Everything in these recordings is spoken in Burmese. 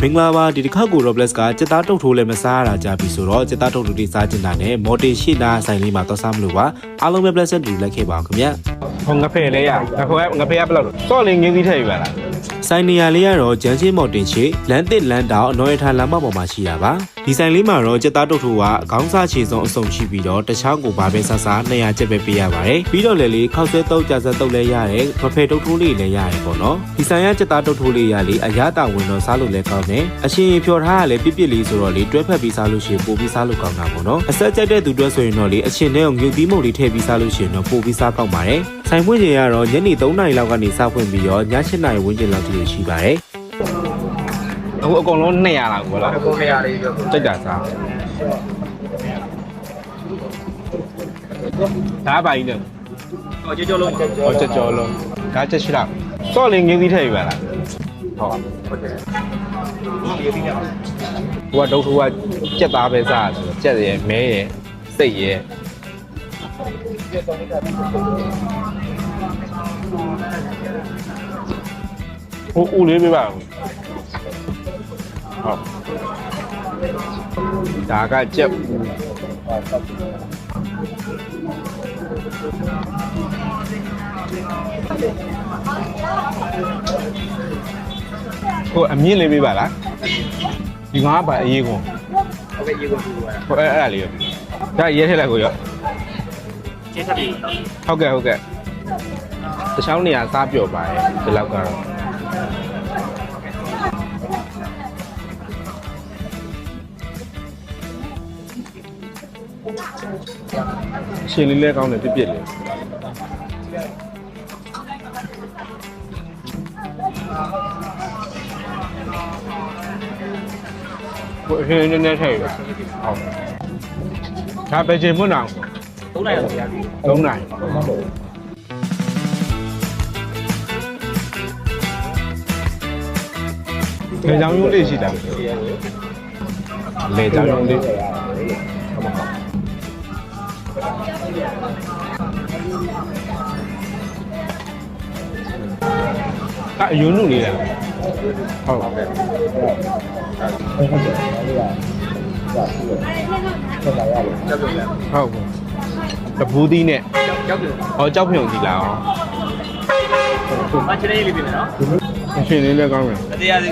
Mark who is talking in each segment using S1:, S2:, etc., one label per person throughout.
S1: မင်္ဂလာပါဒီတစ်ခါကို Robles ကစက်သားတုတ်ထိုးလည်းမစားရတာကြပြီဆိုတော့စက်သားတုတ်ထိုးလေးစားချင်တာနဲ့မော်တင်ရှိနာဆိုင်လေးမှာသွားစားမလို့ပါအားလုံးပဲ blessed တူလိုက်ခဲ့ပါခင်ဗျာ
S2: ဟောငါဖဲလေးရငါဖဲကဘယ်လောက်လဲစော့လေးငင်းသီးထည့်ယူပါလား
S1: ဆိုင်နေရာလေးကတော့ဂျန်ချင်းမော်တင်ရှိလမ်းတစ်လမ်းတောင်အနော်ရထားလမ်းမပေါ်မှာရှိတာပါဒီဆိုင်လေးမှာတော့စက်သားတုတ်ထိုးကအကောင်းစားခြေစုံအစုံရှိပြီးတော့တခြားကိုဘာပဲစားစား200ကျပ်ပဲပေးရပါတယ်ပြီးတော့လည်းခောက်ဆွဲတုတ်ကြာစက်တုတ်လည်းရတယ်မဖဲတုတ်ထိုးလေးလည်းရတယ်ပေါ့နော်ဒီဆိုင်ကစက်သားတုတ်ထိုးလေးရလေအရတာဝင်တော့စားလို့လည်းကောင်းတယ်အရှင်ဖြော်ထားရလဲပြစ်ပြစ်လေးဆိုတော့လေတွဲဖက်ပြီးစားလို့ရှိရင်ပိုပြီးစားလို့ကောင်းတာပေါ့နော်အဆက်ကြိုက်တဲ့သူတွေဆိုရင်တော့လေအရှင်နဲ့ငြုပ်သီးမုံလေးထည့်ပြီးစားလို့ရှိရင်တော့ပိုပြီးစားကောင်းပါတယ်ဆိုင်ဖွင့်ချိန်ကတော့ညနေ3:00နာရီလောက်ကနေစဖွင့်ပြီးတော့ည7:00နာရီဝန်းကျင်လောက်ထိရှိပါတယ်
S2: အခုအကုန်လုံး200လောက်ပေါ့လားအကုန်200လေးပြောကြိုက်တာစားဒါပါကြီးနဲ့ဟောကြောလုံးဟောကြောလုံးဒါချက်ရှိလားစော့လေးငင်းသီးထည့်ယူပါလားဟုတ်တယ်ဟိုကဒုတ်ထိုးကကြက်သားပဲစားဆိုတော့ကြက်ရယ်မဲရယ်စိတ်ရယ်ဟိုဦးလေးပြပါဦးဟုတ်ဒါကကြက်ဦးကိုအမြင့်လေးပြပါလားဒီငါးပါအေးကုန်ဟုတ်ကဲ့အေးကုန်ပြပါဟိုအဲ့ဒါလေးရောဒါရဲထည့်လိုက်ကိုရောကျေးဇူးတင်ဟုတ်ကဲ့တခြားနေရာစားပျော်ပါတယ်ဒီလောက်ကတော့ရှင်လေးလဲကောင်းတယ်ပြစ်လေးကိုအရှင်နေနေထိုင်ဟုတ်ဒါပဲချိန်မွန်းအောင်3 နိုင်ပါဗျာ3 နိုင်လေကြောင်ရုံးလေးရှိတာလေကြောင်ရုံးလေးအယုံနုလေးလားဟုတ်တပူးသီးနဲ့ကြောက်ပြုံသီးလားမချလေးလေးပြင်မယ်နော်မချလေးလည်းကောင်းတယ်တရားစီ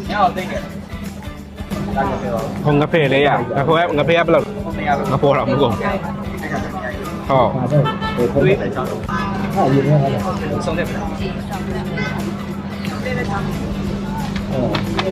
S2: ညောသိတယ်ဟောငါဖဲလေးရငါဖဲကဘယ်လောက်ငါပေါ်တော့မကုန်ဟုတ်တွေးတယ်ကြောင်းဆုံးတယ်